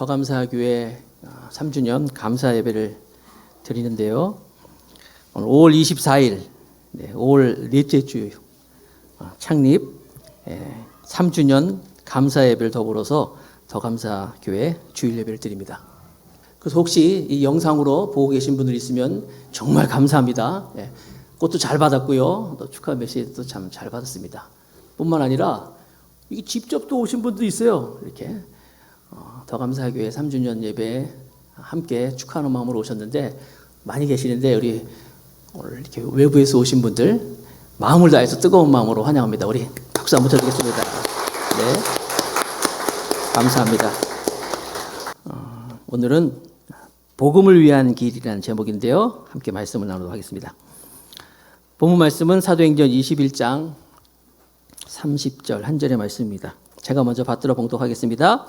더감사교회 3주년 감사 예배를 드리는데요. 오늘 5월 24일, 5월 넷째 주 창립 3주년 감사 예배를 더불어서 더감사교회 주일 예배를 드립니다. 그래서 혹시 이 영상으로 보고 계신 분들 있으면 정말 감사합니다. 꽃도 잘 받았고요. 또 축하 메시지도 참 잘 받았습니다. 뿐만 아니라 이게 직접 또 오신 분도 있어요. 이렇게 더감사교회 3주년 예배에 함께 축하하는 마음으로 오셨는데 많이 계시는데 우리 오늘 이렇게 외부에서 오신 분들 마음을 다해서 뜨거운 마음으로 환영합니다. 우리 박수 한번 쳐드리겠습니다. 네, 감사합니다. 오늘은 복음을 위한 길이라는 제목인데요. 함께 말씀을 나누도록 하겠습니다. 본문 말씀은 사도행전 21장 30절 한 절의 말씀입니다. 제가 먼저 받들어 봉독하겠습니다.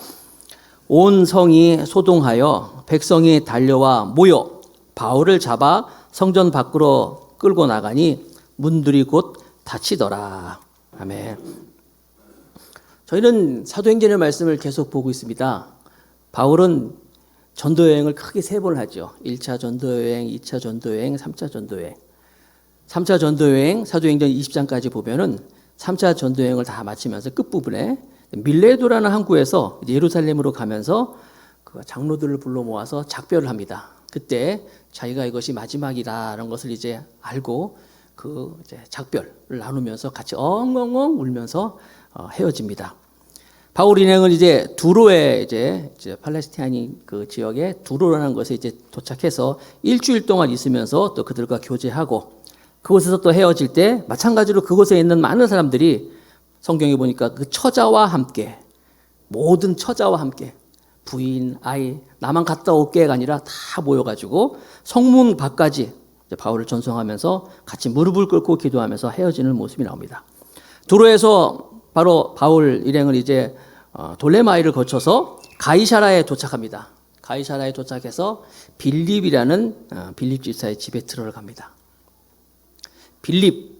온 성이 소동하여 백성이 달려와 모여 바울을 잡아 성전 밖으로 끌고 나가니 문들이 곧 닫히더라. 아멘. 저희는 사도행전의 말씀을 계속 보고 있습니다. 바울은 전도여행을 크게 3번 하죠. 1차 전도여행, 2차 전도여행, 3차 전도여행. 3차 전도여행 사도행전 20장까지 보면은 3차 전도여행을 다 마치면서 끝부분에 밀레도라는 항구에서 예루살렘으로 가면서 그 장로들을 불러 모아서 작별을 합니다. 그때 자기가 이것이 마지막이라는 것을 이제 알고 그 이제 작별을 나누면서 같이 엉엉엉 울면서 헤어집니다. 바울 일행은 이제 두로에 이제 팔레스타인 그 지역에 두로라는 곳에 이제 도착해서 일주일 동안 있으면서 또 그들과 교제하고 그곳에서 또 헤어질 때 마찬가지로 그곳에 있는 많은 사람들이 성경에 보니까 그 처자와 함께 모든 처자와 함께 부인, 아이 나만 갔다 올게가 아니라 다 모여가지고 성문 밖까지 바울을 전송하면서 같이 무릎을 꿇고 기도하면서 헤어지는 모습이 나옵니다. 두로에서 바로 바울 일행은 이제 돌레마이를 거쳐서 가이사라에 도착합니다. 가이사라에 도착해서 빌립이라는 빌립 지사의 집에 들어갑니다. 빌립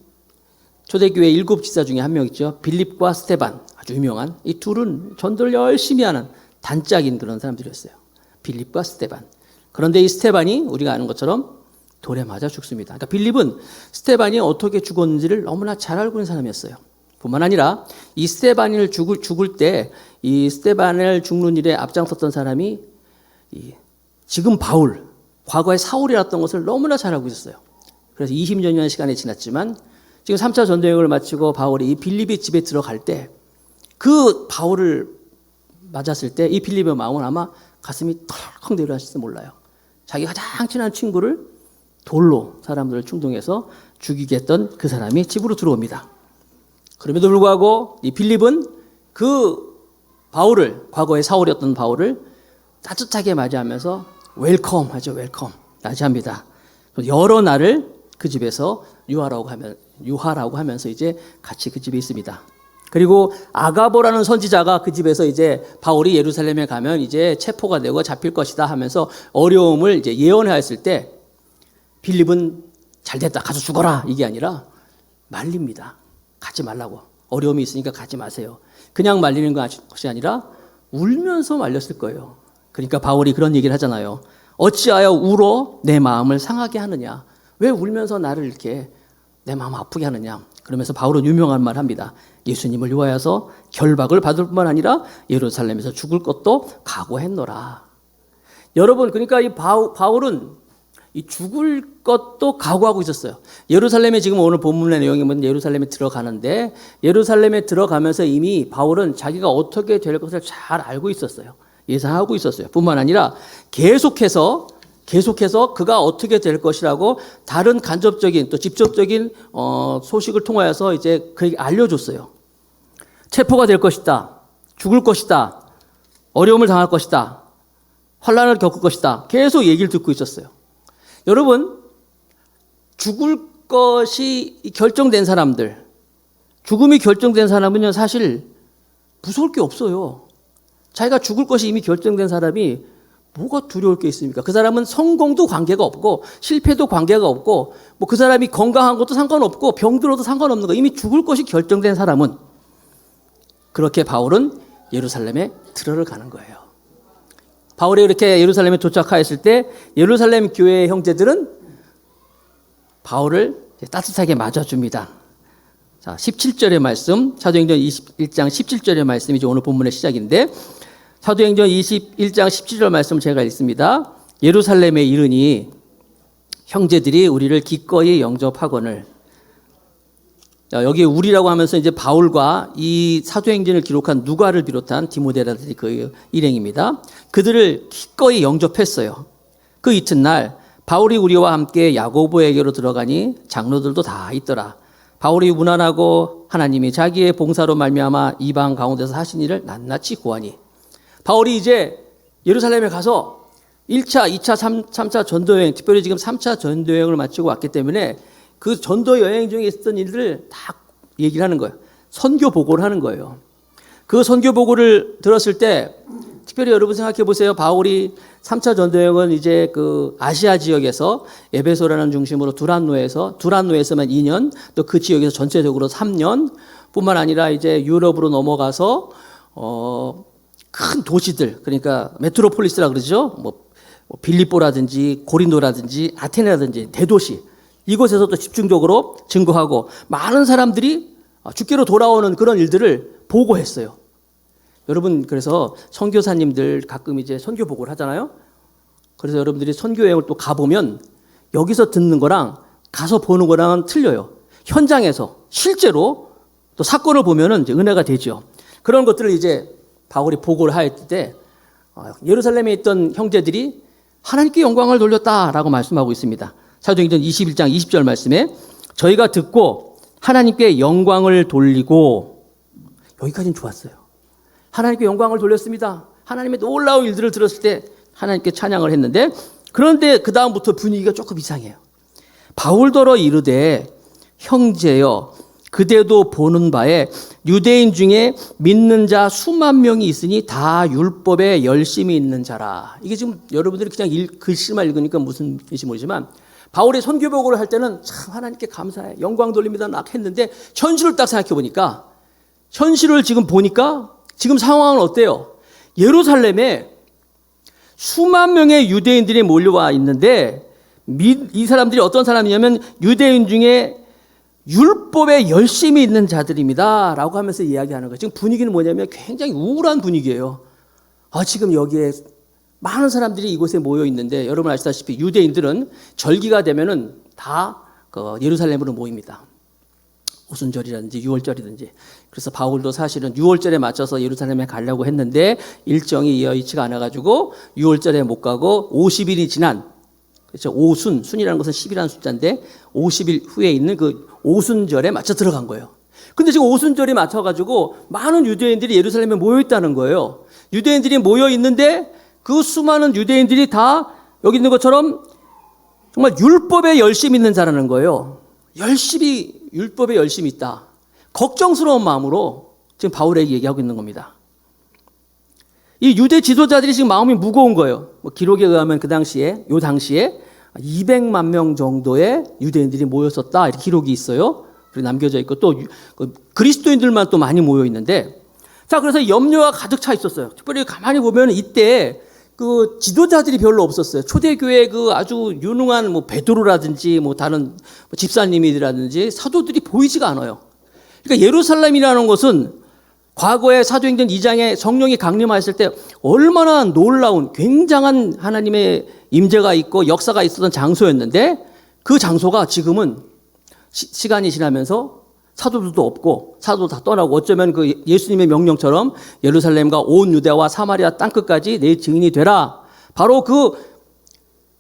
초대교회 7 지사 중에 한 명 있죠. 빌립과 스테반 아주 유명한 이 둘은 전도를 열심히 하는 단짝인 그런 사람들이었어요. 빌립과 스테반. 그런데 이 스테반이 우리가 아는 것처럼 돌에 맞아 죽습니다. 그러니까 빌립은 스테반이 어떻게 죽었는지를 너무나 잘 알고 있는 사람이었어요. 뿐만 아니라 이 스테반을 죽을 때 이 스테반을 죽는 일에 앞장섰던 사람이 지금 바울, 과거에 사울이었던 것을 너무나 잘 알고 있었어요. 그래서 20여 년 시간이 지났지만 지금 3차 전도여행을 마치고 바울이 이 빌립의 집에 들어갈 때 그 바울을 맞았을 때 이 빌립의 마음은 아마 가슴이 덜컥 내려앉을지 몰라요. 자기 가장 친한 친구를 돌로 사람들을 충동해서 죽이게 했던 그 사람이 집으로 들어옵니다. 그럼에도 불구하고 이 빌립은 그 바울을, 과거의 사울이었던 바울을 따뜻하게 맞이하면서 웰컴 하죠. 웰컴 맞이합니다. 여러 날을 그 집에서 유하라고 하면서 이제 같이 그 집에 있습니다. 그리고 아가보라는 선지자가 그 집에서 이제 바울이 예루살렘에 가면 이제 체포가 되고 잡힐 것이다 하면서 어려움을 이제 예언하였을 때 빌립은 잘 됐다 가서 죽어라 이게 아니라 말립니다. 가지 말라고. 어려움이 있으니까 가지 마세요. 그냥 말리는 것이 아니라 울면서 말렸을 거예요. 그러니까 바울이 그런 얘기를 하잖아요. 어찌하여 울어 내 마음을 상하게 하느냐. 왜 울면서 나를 이렇게 내 마음 아프게 하느냐. 그러면서 바울은 유명한 말을 합니다. 예수님을 위하여서 결박을 받을 뿐만 아니라 예루살렘에서 죽을 것도 각오했노라. 여러분, 그러니까 이 바울은 이 죽을 것도 각오하고 있었어요. 예루살렘에 지금 오늘 본문의 내용이 뭐냐면 예루살렘에 들어가는데 예루살렘에 들어가면서 이미 바울은 자기가 어떻게 될 것을 잘 알고 있었어요. 예상하고 있었어요. 뿐만 아니라 계속해서 그가 어떻게 될 것이라고 다른 간접적인 또 직접적인 소식을 통하여서 이제 그에게 알려줬어요. 체포가 될 것이다. 죽을 것이다. 어려움을 당할 것이다. 환난을 겪을 것이다. 계속 얘기를 듣고 있었어요. 여러분, 죽을 것이 결정된 사람들, 죽음이 결정된 사람은요 사실 무서울 게 없어요. 자기가 죽을 것이 이미 결정된 사람이 뭐가 두려울 게 있습니까? 그 사람은 성공도 관계가 없고 실패도 관계가 없고 뭐 그 사람이 건강한 것도 상관없고 병들어도 상관없는 거. 이미 죽을 것이 결정된 사람은 그렇게 바울은 예루살렘에 들어가는 거예요. 바울이 그렇게 예루살렘에 도착하였을 때 예루살렘 교회의 형제들은 바울을 따뜻하게 맞아줍니다. 자, 17절의 말씀, 사도행전 21장 17절의 말씀이 오늘 본문의 시작인데, 사도행전 21장 17절 말씀을 제가 읽습니다. 예루살렘에 이르니 형제들이 우리를 기꺼이 영접하거늘. 자, 여기 우리라고 하면서 이제 바울과 이 사도행전을 기록한 누가를 비롯한 디모데라든지 그 일행입니다. 그들을 기꺼이 영접했어요. 그 이튿날 바울이 우리와 함께 야고보에게로 들어가니 장로들도 다 있더라. 바울이 무난하고 하나님이 자기의 봉사로 말미암아 이방 가운데서 하신 일을 낱낱이 고하니, 바울이 이제 예루살렘에 가서 1차, 2차, 3차 전도여행, 특별히 지금 3차 전도여행을 마치고 왔기 때문에 그 전도여행 중에 있었던 일들을 다 얘기를 하는 거예요. 선교 보고를 하는 거예요. 그 선교 보고를 들었을 때 특별히 여러분 생각해 보세요. 바울이 3차 전도여행은 이제 그 아시아 지역에서 에베소라는 중심으로 두란노에서만 2년, 또 그 지역에서 전체적으로 3년 뿐만 아니라 이제 유럽으로 넘어가서 큰 도시들, 그러니까 메트로폴리스라 그러죠. 뭐 빌립보라든지 고린도라든지 아테네라든지 대도시, 이곳에서도 집중적으로 증거하고 많은 사람들이 주께로 돌아오는 그런 일들을 보고했어요. 여러분, 그래서 선교사님들 가끔 이제 선교 보고를 하잖아요. 그래서 여러분들이 선교 여행을 또 가보면 여기서 듣는 거랑 가서 보는 거랑은 틀려요. 현장에서 실제로 또 사건을 보면은 이제 은혜가 되죠. 그런 것들을 이제 바울이 보고를 할 때 예루살렘에 있던 형제들이 하나님께 영광을 돌렸다라고 말씀하고 있습니다. 사도행전 21장 20절 말씀에 저희가 듣고 하나님께 영광을 돌리고, 여기까지는 좋았어요. 하나님께 영광을 돌렸습니다. 하나님의 놀라운 일들을 들었을 때 하나님께 찬양을 했는데, 그런데 그 다음부터 분위기가 조금 이상해요. 바울더러 이르되 형제여 그대도 보는 바에 유대인 중에 믿는 자 수만 명이 있으니 다 율법에 열심히 있는 자라. 이게 지금 여러분들이 그냥 글씨만 읽으니까 무슨 뜻인지 모르지만, 바울의 선교 보고를 할 때는 참 하나님께 감사해, 영광 돌립니다 막 했는데, 현실을 딱 생각해 보니까, 현실을 지금 보니까 지금 상황은 어때요? 예루살렘에 수만 명의 유대인들이 몰려와 있는데, 이 사람들이 어떤 사람이냐면 유대인 중에 율법에 열심히 있는 자들입니다 라고 하면서 이야기하는 거예요. 지금 분위기는 뭐냐면 굉장히 우울한 분위기예요. 지금 여기에 많은 사람들이 이곳에 모여 있는데, 여러분 아시다시피 유대인들은 절기가 되면은 다 예루살렘으로 모입니다. 오순절이라든지 6월절이든지. 그래서 바울도 사실은 6월절에 맞춰서 예루살렘에 가려고 했는데 일정이 여의치가 않아가지고 6월절에 못 가고 50일이 지난, 그렇죠, 순이라는 것은 10이라는 숫자인데 50일 후에 있는 그 오순절에 맞춰 들어간 거예요. 근데 지금 오순절이 맞춰가지고 많은 유대인들이 예루살렘에 모여 있다는 거예요. 유대인들이 모여 있는데 그 수많은 유대인들이 다 여기 있는 것처럼 정말 율법에 열심히 있는 자라는 거예요. 율법에 열심히 있다. 걱정스러운 마음으로 지금 바울에게 얘기하고 있는 겁니다. 이 유대 지도자들이 지금 마음이 무거운 거예요. 기록에 의하면 요 당시에 200만 명 정도의 유대인들이 모였었다, 이렇게 기록이 있어요. 그리고 남겨져 있고 또 그리스도인들만 또 많이 모여 있는데, 자, 그래서 염려가 가득 차 있었어요. 특별히 가만히 보면 이때 그 지도자들이 별로 없었어요. 초대교회 그 아주 유능한 베드로라든지 다른 집사님이라든지 사도들이 보이지가 않아요. 그러니까 예루살렘이라는 것은 과거에 사도행전 2장에 성령이 강림하였을 때 얼마나 놀라운 굉장한 하나님의 임재가 있고 역사가 있었던 장소였는데, 그 장소가 지금은 시간이 지나면서 사도들도 없고 사도도 다 떠나고, 어쩌면 그 예수님의 명령처럼 예루살렘과 온 유대와 사마리아 땅끝까지 내 증인이 되라, 바로 그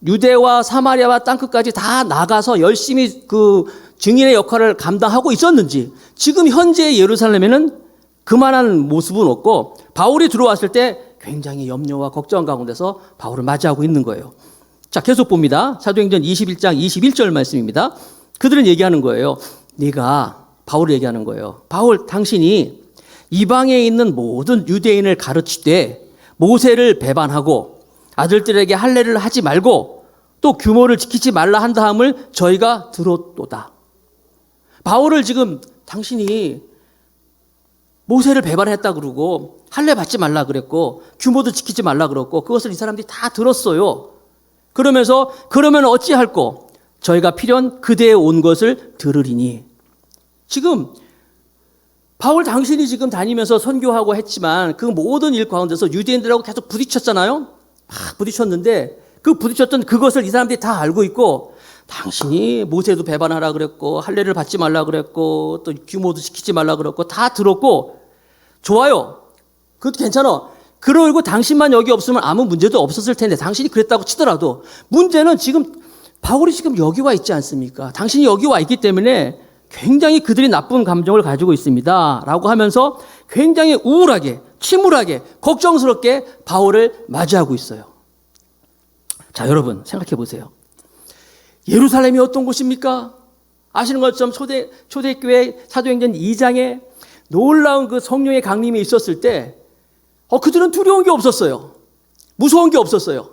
유대와 사마리아와 땅끝까지 다 나가서 열심히 그 증인의 역할을 감당하고 있었는지, 지금 현재 예루살렘에는 그만한 모습은 없고 바울이 들어왔을 때 굉장히 염려와 걱정 가운데서 바울을 맞이하고 있는 거예요. 자, 계속 봅니다. 사도행전 21장 21절 말씀입니다. 그들은 얘기하는 거예요. 바울이 얘기하는 거예요. 바울, 당신이 이방에 있는 모든 유대인을 가르치되 모세를 배반하고 아들들에게 할례를 하지 말고 또 규모를 지키지 말라 한 다음을 저희가 들었도다. 바울을 지금 당신이 모세를 배반했다 그러고 할례 받지 말라 그랬고 규모도 지키지 말라 그랬고 그것을 이 사람들이 다 들었어요. 그러면서 그러면 어찌할꼬 저희가 필연 그대에 온 것을 들으리니. 지금 바울 당신이 지금 다니면서 선교하고 했지만 그 모든 일 가운데서 유대인들하고 계속 부딪혔잖아요. 막 부딪혔는데 그 부딪혔던 그것을 이 사람들이 다 알고 있고 당신이 모세도 배반하라 그랬고 할례를 받지 말라 그랬고 또 규모도 지키지 말라 그랬고 다 들었고 좋아요. 그것도 괜찮아. 그러고 당신만 여기 없으면 아무 문제도 없었을 텐데 당신이 그랬다고 치더라도 문제는 지금 바울이 지금 여기 와 있지 않습니까? 당신이 여기 와 있기 때문에 굉장히 그들이 나쁜 감정을 가지고 있습니다. 라고 하면서 굉장히 우울하게, 침울하게, 걱정스럽게 바울을 맞이하고 있어요. 자, 여러분 생각해 보세요. 예루살렘이 어떤 곳입니까? 아시는 것처럼 초대교회 사도행전 2장에 놀라운 그 성령의 강림이 있었을 때 그들은 두려운 게 없었어요. 무서운 게 없었어요.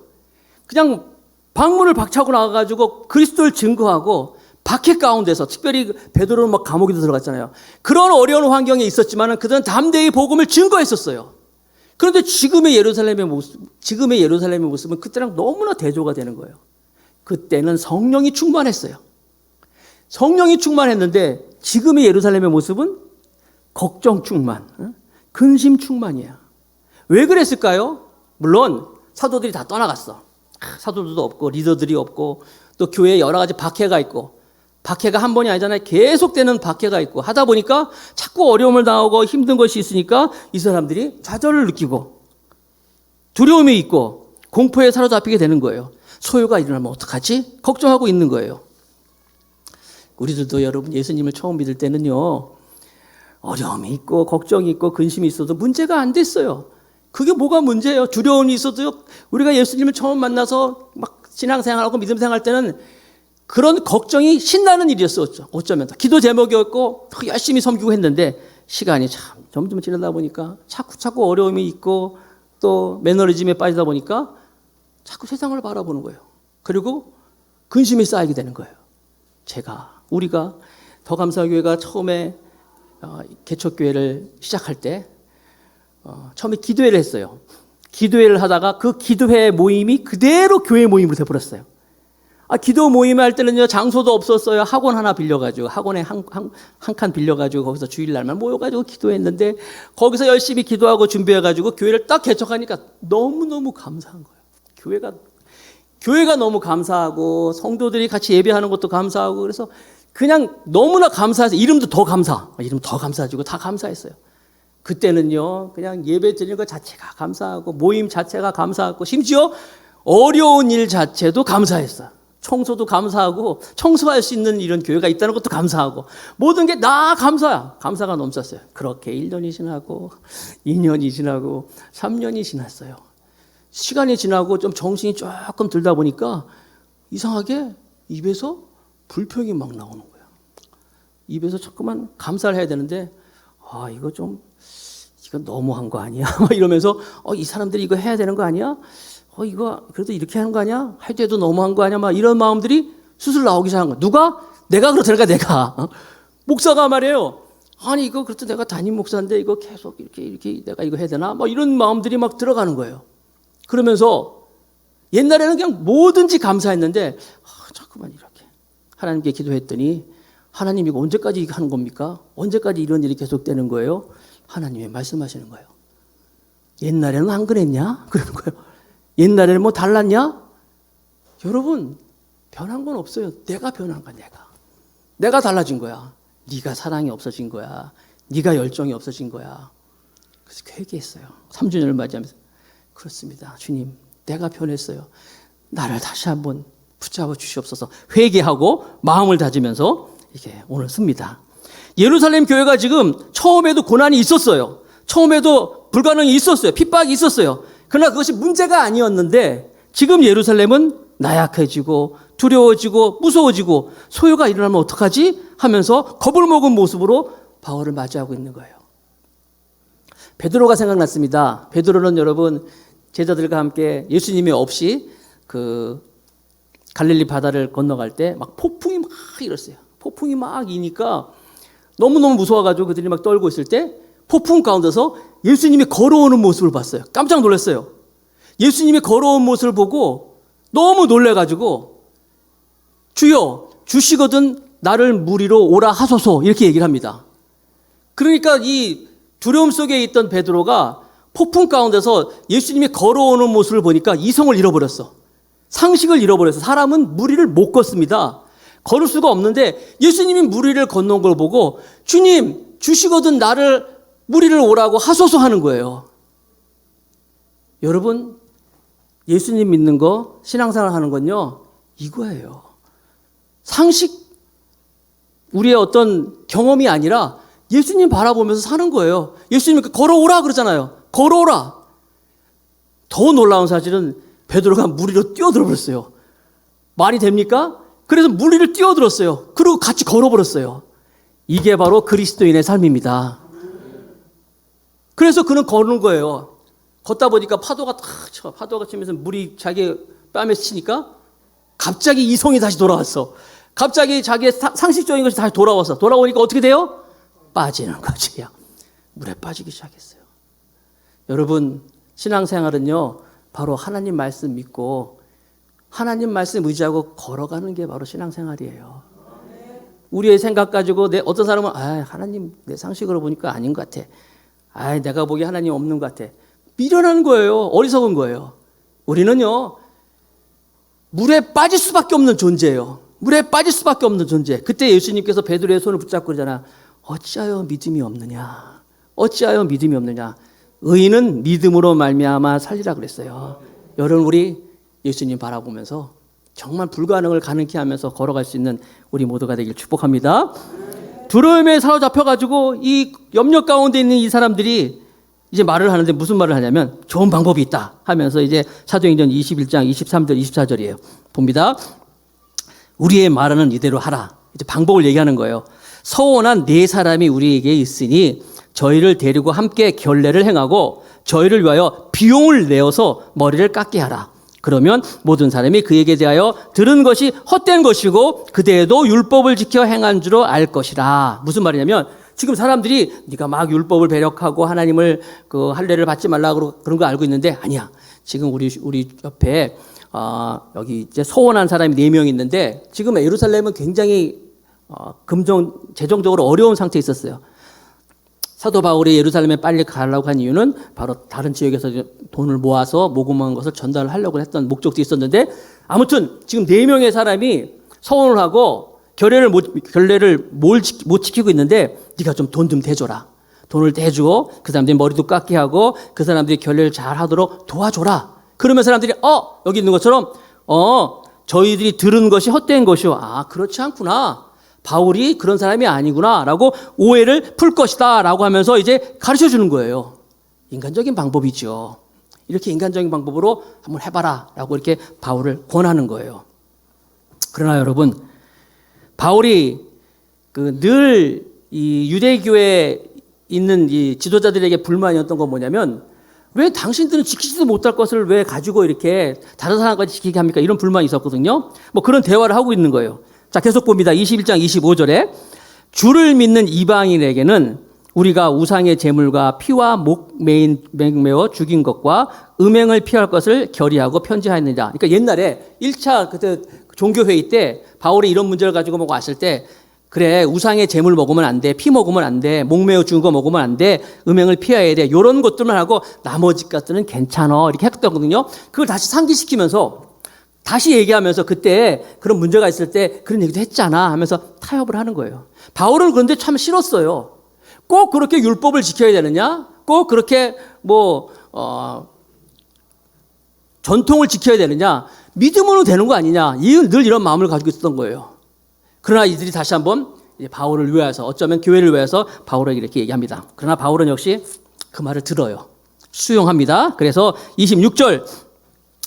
그냥 방문을 박차고 나가가지고 그리스도를 증거하고 박해 가운데서 특별히 베드로는 막 감옥에도 들어갔잖아요. 그런 어려운 환경에 있었지만 그들은 담대히 복음을 증거했었어요. 그런데 지금의 예루살렘의 모습은 그때랑 너무나 대조가 되는 거예요. 그때는 성령이 충만했어요. 성령이 충만했는데 지금의 예루살렘의 모습은 걱정 충만, 근심 충만이야. 왜 그랬을까요? 물론 사도들이 다 떠나갔어. 사도들도 없고 리더들이 없고 또 교회에 여러 가지 박해가 있고 박해가 한 번이 아니잖아요. 계속되는 박해가 있고 하다 보니까 자꾸 어려움을 당하고 힘든 것이 있으니까 이 사람들이 좌절을 느끼고 두려움이 있고 공포에 사로잡히게 되는 거예요. 소요가 일어나면 어떡하지? 걱정하고 있는 거예요. 우리들도 여러분 예수님을 처음 믿을 때는요. 어려움이 있고 걱정이 있고 근심이 있어도 문제가 안 됐어요. 그게 뭐가 문제예요? 두려움이 있어도 우리가 예수님을 처음 만나서 막 신앙생활하고 믿음생활 때는 그런 걱정이 신나는 일이었었죠. 어쩌면 기도 제목이었고 열심히 섬기고 했는데 시간이 참 점점 지나다 보니까 자꾸 어려움이 있고 또 매너리즘에 빠지다 보니까 자꾸 세상을 바라보는 거예요. 그리고 근심이 쌓이게 되는 거예요. 우리가 더 감사교회가 처음에 개척교회를 시작할 때 처음에 기도회를 했어요. 기도회를 하다가 그 기도회 모임이 그대로 교회 모임으로 돼버렸어요. 기도 모임 할 때는요, 장소도 없었어요. 학원 하나 빌려가지고, 학원에 한 칸 빌려가지고, 거기서 주일날만 모여가지고 기도했는데, 거기서 열심히 기도하고 준비해가지고, 교회를 딱 개척하니까 너무너무 감사한 거예요. 교회가 너무 감사하고, 성도들이 같이 예배하는 것도 감사하고, 그래서 그냥 너무나 감사해서, 이름 더 감사해지고, 다 감사했어요. 그때는요, 그냥 예배 드리는 것 자체가 감사하고, 모임 자체가 감사하고, 심지어 어려운 일 자체도 감사했어요. 청소도 감사하고 청소할 수 있는 이런 교회가 있다는 것도 감사하고 모든 게 다 감사야. 감사가 넘쳤어요. 그렇게 1년이 지나고 2년이 지나고 3년이 지났어요. 시간이 지나고 좀 정신이 조금 들다 보니까 이상하게 입에서 불평이 막 나오는 거예요. 입에서 자꾸만 감사를 해야 되는데 이건 너무한 거 아니야? 이러면서 이 사람들이 이거 해야 되는 거 아니야? 이거 그래도 이렇게 하는 거 아니야? 할 때도 너무한 거 아니야? 막 이런 마음들이 수술 나오기 시작한 거야. 누가? 내가 그렇다니까 내가. 목사가 말이에요. 이거 그래도 내가 담임 목사인데 이거 계속 이렇게 내가 이거 해야 되나? 막 이런 마음들이 막 들어가는 거예요. 그러면서 옛날에는 그냥 뭐든지 감사했는데 자꾸만 이렇게 하나님께 기도했더니 하나님 이거 언제까지 하는 겁니까? 언제까지 이런 일이 계속되는 거예요? 하나님이 말씀하시는 거예요. 옛날에는 안 그랬냐? 그러는 거예요. 옛날에는 뭐 달랐냐? 여러분 변한 건 없어요. 내가 변한 거야. 내가 달라진 거야. 네가 사랑이 없어진 거야. 네가 열정이 없어진 거야. 그래서 회개했어요. 3주년을 맞이하면서 그렇습니다. 주님 내가 변했어요. 나를 다시 한번 붙잡아 주시옵소서. 회개하고 마음을 다지면서 이게 오늘 씁니다. 예루살렘 교회가 지금 처음에도 고난이 있었어요. 처음에도 불가능이 있었어요. 핍박이 있었어요. 그러나 그것이 문제가 아니었는데 지금 예루살렘은 나약해지고 두려워지고 무서워지고 소요가 일어나면 어떡하지? 하면서 겁을 먹은 모습으로 바울을 맞이하고 있는 거예요. 베드로가 생각났습니다. 베드로는 여러분 제자들과 함께 예수님이 없이 그 갈릴리 바다를 건너갈 때 막 폭풍이 막 일었어요. 폭풍이 막 이니까 너무너무 무서워가지고 그들이 막 떨고 있을 때 폭풍 가운데서 예수님이 걸어오는 모습을 봤어요. 깜짝 놀랐어요. 예수님이 걸어온 모습을 보고 너무 놀래가지고 주여 주시거든 나를 무리로 오라 하소서 이렇게 얘기를 합니다. 그러니까 이 두려움 속에 있던 베드로가 폭풍 가운데서 예수님이 걸어오는 모습을 보니까 이성을 잃어버렸어. 상식을 잃어버렸어. 사람은 무리를 못 걷습니다. 걸을 수가 없는데 예수님이 무리를 건너온 걸 보고 주님 주시거든 나를 무리를 오라고 하소서 하는 거예요. 여러분 예수님 믿는 거 신앙생활 하는 건요 이거예요. 상식 우리의 어떤 경험이 아니라 예수님 바라보면서 사는 거예요. 예수님이 걸어오라 그러잖아요. 걸어오라. 더 놀라운 사실은 베드로가 무리로 뛰어들어 버렸어요. 말이 됩니까? 그래서 무리를 뛰어들었어요. 그리고 같이 걸어버렸어요. 이게 바로 그리스도인의 삶입니다. 그래서 그는 걷는 거예요. 걷다 보니까 파도가 탁 쳐. 파도가 치면서 물이 자기 뺨에 치니까 갑자기 이성이 다시 돌아왔어. 갑자기 자기의 상식적인 것이 다시 돌아왔어. 돌아오니까 어떻게 돼요? 빠지는 거지. 물에 빠지기 시작했어요. 여러분 신앙생활은요 바로 하나님 말씀 믿고 하나님 말씀 의지하고 걸어가는 게 바로 신앙생활이에요. 우리의 생각 가지고 어떤 사람은 하나님 내 상식으로 보니까 아닌 것 같아. 내가 보기에 하나님 없는 것 같아. 미련한 거예요. 어리석은 거예요. 우리는요 물에 빠질 수밖에 없는 존재예요. 물에 빠질 수밖에 없는 존재. 그때 예수님께서 베드로의 손을 붙잡고 그러잖아. 어찌하여 믿음이 없느냐. 어찌하여 믿음이 없느냐. 의인은 믿음으로 말미암아 살리라 그랬어요. 여러분 우리 예수님 바라보면서 정말 불가능을 가능케 하면서 걸어갈 수 있는 우리 모두가 되길 축복합니다. 두려움에 사로잡혀가지고 이 염려 가운데 있는 이 사람들이 이제 말을 하는데 무슨 말을 하냐면 좋은 방법이 있다 하면서 이제 사도행전 21장 23절 24절이에요. 봅니다. 우리의 말은 이대로 하라. 이제 방법을 얘기하는 거예요. 서원한 네 사람이 우리에게 있으니 저희를 데리고 함께 결례를 행하고 저희를 위하여 비용을 내어서 머리를 깎게 하라. 그러면 모든 사람이 그에게 대하여 들은 것이 헛된 것이고 그대에도 율법을 지켜 행한 줄로 알 것이라. 무슨 말이냐면 지금 사람들이 네가 막 율법을 배력하고 하나님을 그 할례를 받지 말라고 그런 거 알고 있는데 아니야. 지금 우리 옆에 여기 이제 소원한 사람이 4명 있는데 지금 예루살렘은 굉장히 재정적으로 어려운 상태에 있었어요. 사도 바울이 예루살렘에 빨리 가려고 한 이유는 바로 다른 지역에서 돈을 모아서 모금한 것을 전달을 하려고 했던 목적도 있었는데 아무튼 지금 4명의 사람이 서원을 하고 결례를 못 지키고 있는데 네가 좀 돈 좀 대줘라. 돈을 대주고 그 사람들이 머리도 깎게 하고 그 사람들이 결례를 잘 하도록 도와줘라. 그러면 사람들이 여기 있는 것처럼 저희들이 들은 것이 헛된 것이요. 그렇지 않구나. 바울이 그런 사람이 아니구나 라고 오해를 풀 것이다 라고 하면서 이제 가르쳐 주는 거예요. 인간적인 방법이죠. 이렇게 인간적인 방법으로 한번 해봐라 라고 이렇게 바울을 권하는 거예요. 그러나 여러분 바울이 늘 이 유대교에 있는 이 지도자들에게 불만이었던 건 뭐냐면 왜 당신들은 지키지도 못할 것을 왜 가지고 이렇게 다른 사람까지 지키게 합니까? 이런 불만이 있었거든요. 뭐 그런 대화를 하고 있는 거예요. 자, 계속 봅니다. 21장 25절에 주를 믿는 이방인에게는 우리가 우상의 제물과 피와 목매어 죽인 것과 음행을 피할 것을 결의하고 편지하였느니라. 그러니까 옛날에 1차 그때 종교회의 때 바울이 이런 문제를 가지고 왔을 때 그래 우상의 제물 먹으면 안 돼. 피 먹으면 안 돼. 목매어 죽은 거 먹으면 안 돼. 음행을 피해야 돼. 이런 것들만 하고 나머지 것들은 괜찮아. 이렇게 했거든요. 그걸 다시 상기시키면서 다시 얘기하면서 그때 그런 문제가 있을 때 그런 얘기도 했잖아 하면서 타협을 하는 거예요. 바울은 그런데 참 싫었어요. 꼭 그렇게 율법을 지켜야 되느냐? 꼭 그렇게 전통을 지켜야 되느냐? 믿음으로 되는 거 아니냐? 늘 이런 마음을 가지고 있었던 거예요. 그러나 이들이 다시 한번 바울을 위해서 어쩌면 교회를 위해서 바울에게 이렇게 얘기합니다. 그러나 바울은 역시 그 말을 들어요. 수용합니다. 그래서 26절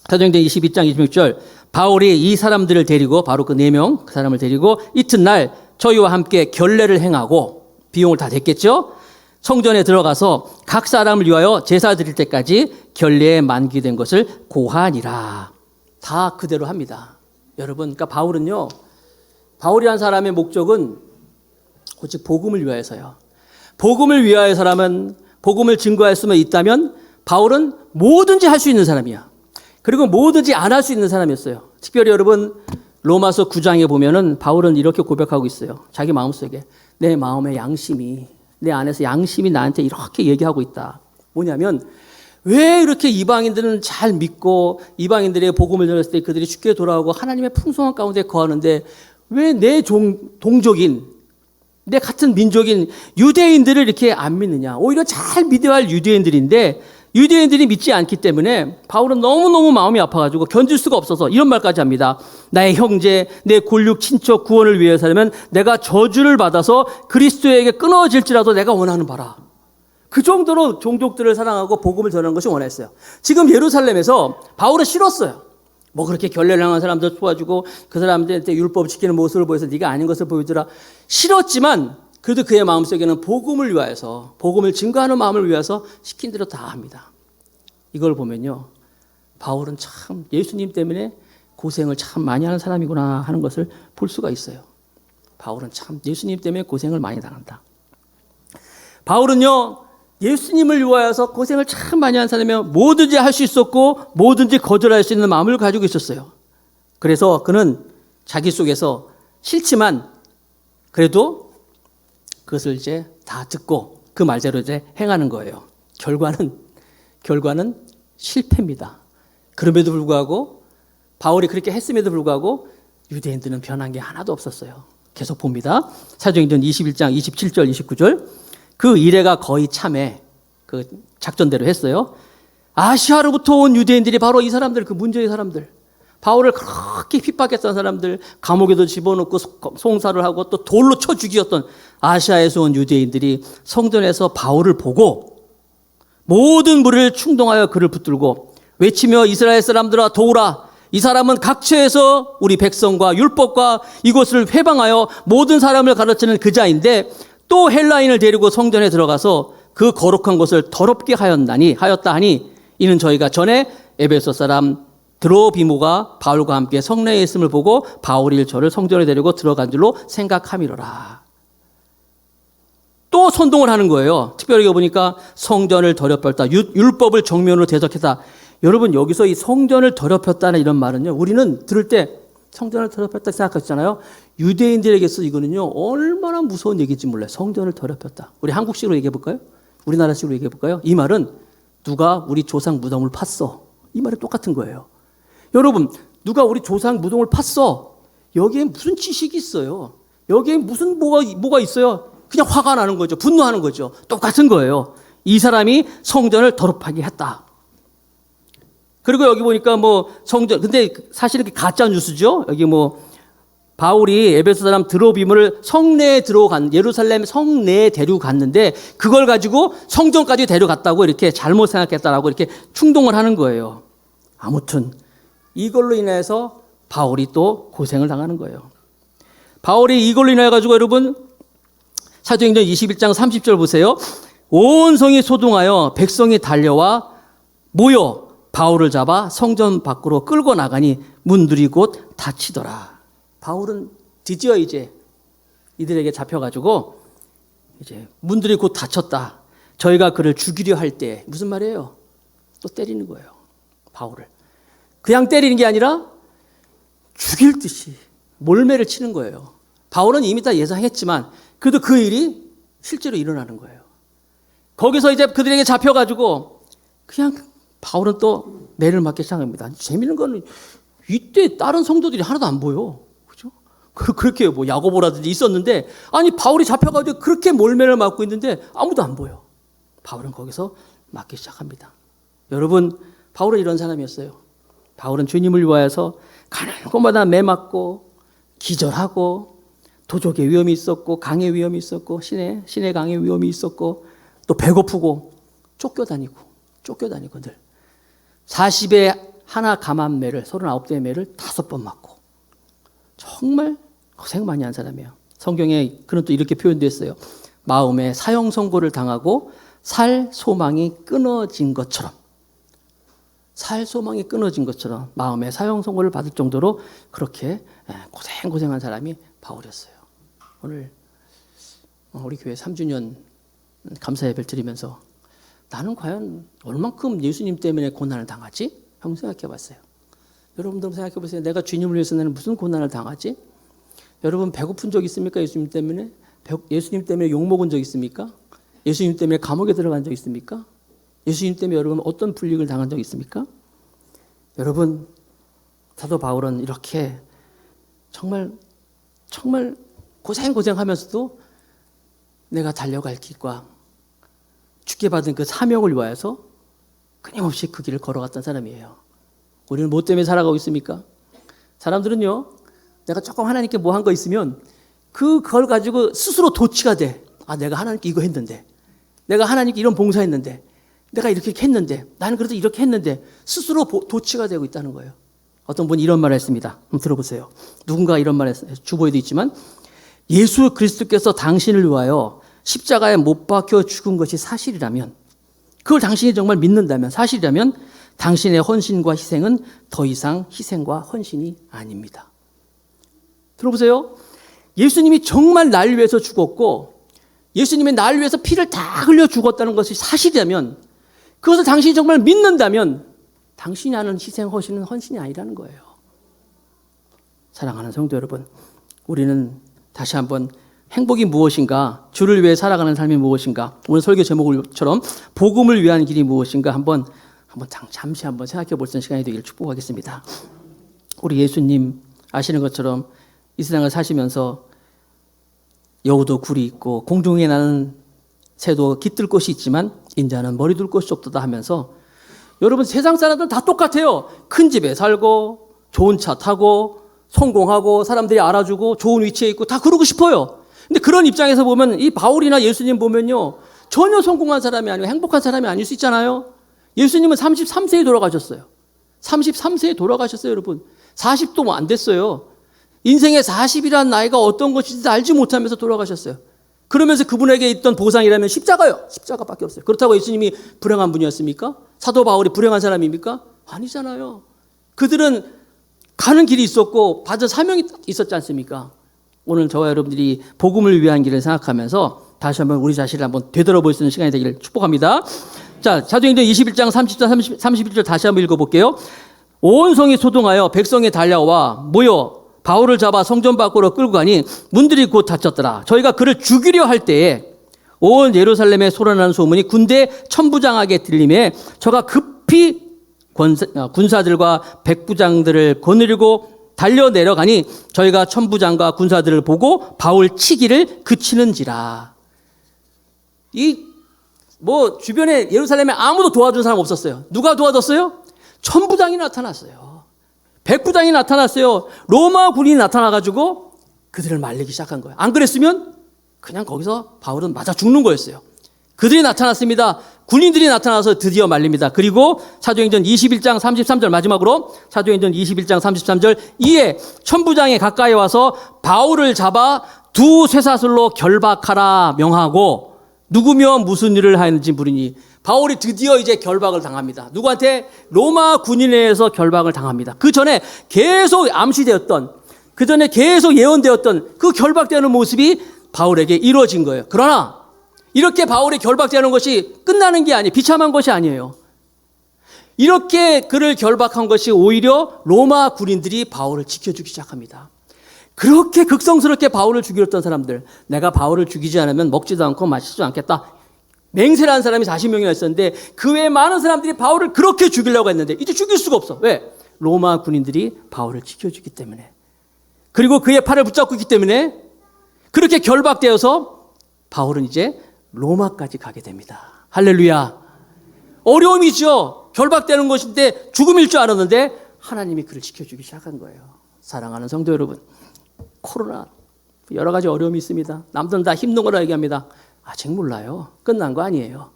사도행전 22장 26절 바울이 이 사람들을 데리고 바로 그 4명 그 사람을 데리고 이튿날 저희와 함께 결례를 행하고 비용을 다 냈겠죠. 성전에 들어가서 각 사람을 위하여 제사 드릴 때까지 결례에 만기된 것을 고하니라. 다 그대로 합니다. 여러분 그러니까 바울이란 사람의 목적은 오직 복음을 위하여서요. 복음을 위하여서라면, 복음을 증거할 수만 있다면 바울은 뭐든지 할 수 있는 사람이야. 그리고 뭐든지 안 할 수 있는 사람이었어요. 특별히 여러분 로마서 9장에 보면은 바울은 이렇게 고백하고 있어요. 자기 마음속에 내 마음의 양심이, 내 안에서 양심이 나한테 이렇게 얘기하고 있다. 뭐냐면 왜 이렇게 이방인들은 잘 믿고 이방인들의 복음을 전했을 때 그들이 쉽게 돌아오고 하나님의 풍성한 가운데 거하는데 왜 내 동족인, 내 같은 민족인 유대인들을 이렇게 안 믿느냐. 오히려 잘 믿어야 할 유대인들인데 유대인들이 믿지 않기 때문에 바울은 너무너무 마음이 아파가지고 견딜 수가 없어서 이런 말까지 합니다. 나의 형제, 내 골육 친척 구원을 위해서라면 내가 저주를 받아서 그리스도에게 끊어질지라도 내가 원하는 바라. 그 정도로 종족들을 사랑하고 복음을 전하는 것이 원했어요. 지금 예루살렘에서 바울은 싫었어요. 뭐 그렇게 결례를 향한 사람들 도와주고 그 사람들한테 율법 지키는 모습을 보여서 네가 아닌 것을 보여주라. 싫었지만 그래도 그의 마음속에는 복음을 위하여서, 복음을 증거하는 마음을 위해서 시킨 대로 다 합니다. 이걸 보면요, 바울은 참 예수님 때문에 고생을 참 많이 하는 사람이구나 하는 것을 볼 수가 있어요. 바울은 참 예수님 때문에 고생을 많이 당한다. 바울은요, 예수님을 위하여서 고생을 참 많이 한 사람이며 뭐든지 할 수 있었고 뭐든지 거절할 수 있는 마음을 가지고 있었어요. 그래서 그는 자기 속에서 싫지만 그래도 그것을 이제 다 듣고 그 말대로 이제 행하는 거예요. 결과는 실패입니다. 그럼에도 불구하고 바울이 그렇게 했음에도 불구하고 유대인들은 변한 게 하나도 없었어요. 계속 봅니다. 사도행전 21장 27절 29절. 그 이래가 거의 참에 그 작전대로 했어요. 아시아로부터 온 유대인들이 바로 이 사람들, 그 문제의 사람들, 바울을 그렇게 핍박했던 사람들, 감옥에도 집어넣고 송사를 하고 또 돌로 쳐 죽였던 아시아에서 온 유대인들이 성전에서 바울을 보고 모든 무리를 충동하여 그를 붙들고 외치며 이스라엘 사람들아 도우라. 이 사람은 각처에서 우리 백성과 율법과 이곳을 회방하여 모든 사람을 가르치는 그자인데 또 헬라인을 데리고 성전에 들어가서 그 거룩한 곳을 더럽게 하였다 하니 이는 저희가 전에 에베소 사람 드로비모가 바울과 함께 성내에 있음을 보고 바울이 저를 성전에 데리고 들어간 줄로 생각함이로라. 또 선동을 하는 거예요. 특별히 보니까 성전을 더럽혔다. 율법을 정면으로 대적했다. 여러분 여기서 이 성전을 더럽혔다는 이런 말은요, 우리는 들을 때 성전을 더럽혔다 생각하잖아요. 유대인들에게서 이거는요 얼마나 무서운 얘기인지 몰라요. 성전을 더럽혔다. 우리 한국식으로 얘기해 볼까요? 우리나라식으로 얘기해 볼까요? 이 말은 누가 우리 조상 무덤을 팠어. 이 말이 똑같은 거예요. 여러분 누가 우리 조상 무덤을 팠어. 여기에 무슨 지식이 있어요? 여기에 무슨 뭐가 있어요? 그냥 화가 나는 거죠. 분노하는 거죠. 똑같은 거예요. 이 사람이 성전을 더럽하게 했다. 그리고 여기 보니까 뭐 성전, 근데 사실은 가짜 뉴스죠. 여기 뭐 바울이 에베소 사람 드로비모를 성내에 예루살렘 성내에 데려갔는데 그걸 가지고 성전까지 데려갔다고 이렇게 잘못 생각했다라고 이렇게 충동을 하는 거예요. 아무튼 이걸로 인해서 바울이 또 고생을 당하는 거예요. 바울이 이걸로 인해 가지고 여러분 사도행전 21장 30절 보세요. 온 성이 소동하여 백성이 달려와 모여 바울을 잡아 성전 밖으로 끌고 나가니 문들이 곧 닫히더라. 바울은 드디어 이제 이들에게 잡혀가지고 이제 문들이 곧 닫혔다. 저희가 그를 죽이려 할 때 무슨 말이에요? 또 때리는 거예요. 바울을. 그냥 때리는 게 아니라 죽일 듯이 몰매를 치는 거예요. 바울은 이미 다 예상했지만 그래도 그 일이 실제로 일어나는 거예요. 거기서 이제 그들에게 잡혀가지고 그냥 바울은 또 매를 맞기 시작합니다. 재미있는 거는 이때 다른 성도들이 하나도 안 보여. 그죠? 그렇게 뭐 야고보라든지 있었는데 아니 바울이 잡혀가지고 그렇게 몰매를 맞고 있는데 아무도 안 보여. 바울은 거기서 맞기 시작합니다. 여러분 바울은 이런 사람이었어요. 바울은 주님을 위하여서 가는 곳마다 매 맞고 기절하고 도적의 위험이 있었고 강의 위험이 있었고 신의 강의 위험이 있었고 또 배고프고 쫓겨다니고 늘 40에 하나 감한 매를 39대의 매를 5번 맞고 정말 고생 많이 한 사람이에요. 성경에 그는 또 이렇게 표현되어 있어요. 마음에 사형 선고를 당하고 살 소망이 끊어진 것처럼 마음에 사형 선고를 받을 정도로 그렇게 고생한 사람이 바울이었어요. 오늘 우리 교회 3주년 감사 예배를 드리면서 나는 과연 얼만큼 예수님 때문에 고난을 당하지? 한번 생각해 봤어요. 여러분들 생각해 보세요. 내가 주님을 위해서 나는 무슨 고난을 당하지? 여러분 배고픈 적 있습니까? 예수님 때문에? 예수님 때문에 욕먹은 적 있습니까? 예수님 때문에 감옥에 들어간 적 있습니까? 예수님 때문에 여러분 어떤 불이익을 당한 적 있습니까? 여러분 사도 바울은 이렇게 정말 고생하면서도 내가 달려갈 길과 주께 받은 그 사명을 위하여서 끊임없이 그 길을 걸어갔던 사람이에요. 우리는 뭐 때문에 살아가고 있습니까? 사람들은요, 내가 조금 하나님께 뭐 한 거 있으면 그걸 가지고 스스로 도취가 돼. 아, 내가 하나님께 이거 했는데, 내가 하나님께 이런 봉사했는데, 내가 이렇게 했는데, 나는 그래도 이렇게 했는데 스스로 도취가 되고 있다는 거예요. 어떤 분이 이런 말을 했습니다. 한번 들어보세요. 누군가 이런 말을 했어요. 주보에도 있지만 예수 그리스도께서 당신을 위하여 십자가에 못 박혀 죽은 것이 사실이라면, 그걸 당신이 정말 믿는다면, 사실이라면 당신의 헌신과 희생은 더 이상 희생과 헌신이 아닙니다. 들어보세요. 예수님이 정말 날 위해서 죽었고 예수님이 날 위해서 피를 다 흘려 죽었다는 것이 사실이라면, 그것을 당신이 정말 믿는다면 당신이 하는 희생, 헌신은 헌신이 아니라는 거예요. 사랑하는 성도 여러분, 우리는 다시 한번 행복이 무엇인가, 주를 위해 살아가는 삶이 무엇인가, 오늘 설교 제목처럼 복음을 위한 길이 무엇인가 잠시 한번 생각해 볼 수 있는 시간이 되기를 축복하겠습니다. 우리 예수님 아시는 것처럼 이 세상을 사시면서 여우도 굴이 있고 공중에 나는 새도 깃들 곳이 있지만 인자는 머리 둘 곳이 없도다 하면서, 여러분 세상 사람들은 다 똑같아요. 큰 집에 살고 좋은 차 타고 성공하고 사람들이 알아주고 좋은 위치에 있고 다 그러고 싶어요. 근데 그런 입장에서 보면 이 바울이나 예수님 보면요, 전혀 성공한 사람이 아니고 행복한 사람이 아닐 수 있잖아요. 예수님은 33세에 돌아가셨어요. 33세에 돌아가셨어요, 여러분. 40도 안 됐어요. 인생의 40이라는 나이가 어떤 것인지 알지 못하면서 돌아가셨어요. 그러면서 그분에게 있던 보상이라면 십자가요. 십자가밖에 없어요. 그렇다고 예수님이 불행한 분이었습니까? 사도 바울이 불행한 사람입니까? 아니잖아요. 그들은 가는 길이 있었고 받은 사명이 있었지 않습니까? 오늘 저와 여러분들이 복음을 위한 길을 생각하면서 다시 한번 우리 자신을 한번 되돌아볼 수 있는 시간이 되기를 축복합니다. 자, 사도행전 21장 30절 31절 다시 한번 읽어볼게요. 온 성이 소동하여 백성이 달려와 모여 바울을 잡아 성전 밖으로 끌고 가니 문들이 곧 닫혔더라. 저희가 그를 죽이려 할 때에 온 예루살렘에 소란하는 소문이 군대 천부장에게 들림에 저가 급히 군사들과 백부장들을 거느리고 달려 내려가니 저희가 천부장과 군사들을 보고 바울 치기를 그치는지라. 주변에 예루살렘에 아무도 도와준 사람 없었어요. 누가 도와줬어요? 천부장이 나타났어요. 백부장이 나타났어요. 로마 군인이 나타나가지고 그들을 말리기 시작한 거예요. 안 그랬으면 그냥 거기서 바울은 맞아 죽는 거였어요. 그들이 나타났습니다. 군인들이 나타나서 드디어 말립니다. 그리고 사도행전 21장 33절 마지막으로 사도행전 21장 33절 이에 천부장이 가까이 와서 바울을 잡아 두 쇠사슬로 결박하라 명하고 누구며 무슨 일을 하였는지 물으니 바울이 드디어 이제 결박을 당합니다. 누구한테? 로마 군인에 의해서 결박을 당합니다. 그 전에 계속 암시되었던, 그 전에 계속 예언되었던 그 결박되는 모습이 바울에게 이루어진 거예요. 그러나 이렇게 바울이 결박되는 것이 끝나는 게 아니에요. 비참한 것이 아니에요. 이렇게 그를 결박한 것이 오히려 로마 군인들이 바울을 지켜주기 시작합니다. 그렇게 극성스럽게 바울을 죽이려 했던 사람들, 내가 바울을 죽이지 않으면 먹지도 않고 마시지도 않겠다, 맹세라는 사람이 40명이나 있었는데 그 외에 많은 사람들이 바울을 그렇게 죽이려고 했는데 이제 죽일 수가 없어. 왜? 로마 군인들이 바울을 지켜주기 때문에, 그리고 그의 팔을 붙잡고 있기 때문에 그렇게 결박되어서 바울은 이제 로마까지 가게 됩니다. 할렐루야. 어려움이죠. 결박되는 것인데 죽음일 줄 알았는데 하나님이 그를 지켜주기 시작한 거예요. 사랑하는 성도 여러분, 코로나 여러 가지 어려움이 있습니다. 남들은 다 힘든 거라 얘기합니다. 아직 몰라요. 끝난 거 아니에요.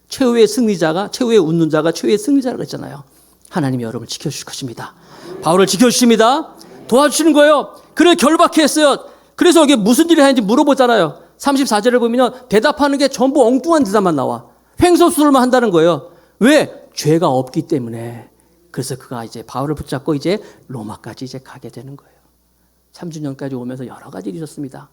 최후의 승리자가, 최후의 웃는 자가 최후의 승리자라고 했잖아요. 하나님이 여러분을 지켜주실 것입니다. 바울을 지켜주십니다. 도와주시는 거예요. 그를 결박했어요. 그래서 이게 무슨 일을 하는지 물어보잖아요. 34절을 보면 대답하는 게 전부 엉뚱한 대답만 나와. 횡설수설만 한다는 거예요. 왜? 죄가 없기 때문에. 그래서 그가 이제 바울을 붙잡고 이제 로마까지 이제 가게 되는 거예요. 3주년까지 오면서 여러 가지 일이 있었습니다.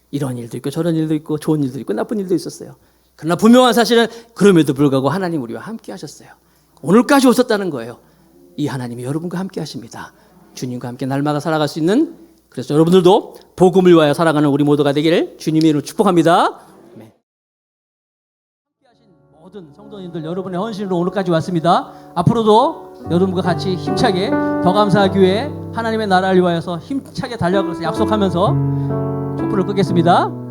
이런 일도 있고 저런 일도 있고 좋은 일도 있고 나쁜 일도 있었어요. 그러나 분명한 사실은 그럼에도 불구하고 하나님 우리와 함께 하셨어요. 오늘까지 오셨다는 거예요. 이 하나님이 여러분과 함께 하십니다. 주님과 함께 날마다 살아갈 수 있는, 그래서 여러분들도 복음을 위하여 살아가는 우리 모두가 되기를 주님의 이름으로 축복합니다. 네. 함께 하신 모든 성도님들 여러분의 헌신으로 오늘까지 왔습니다. 앞으로도 여러분과 같이 힘차게 더 감사 교회 하나님의 나라를 위하여서 힘차게 달려가서 약속하면서 촛불을 끄겠습니다.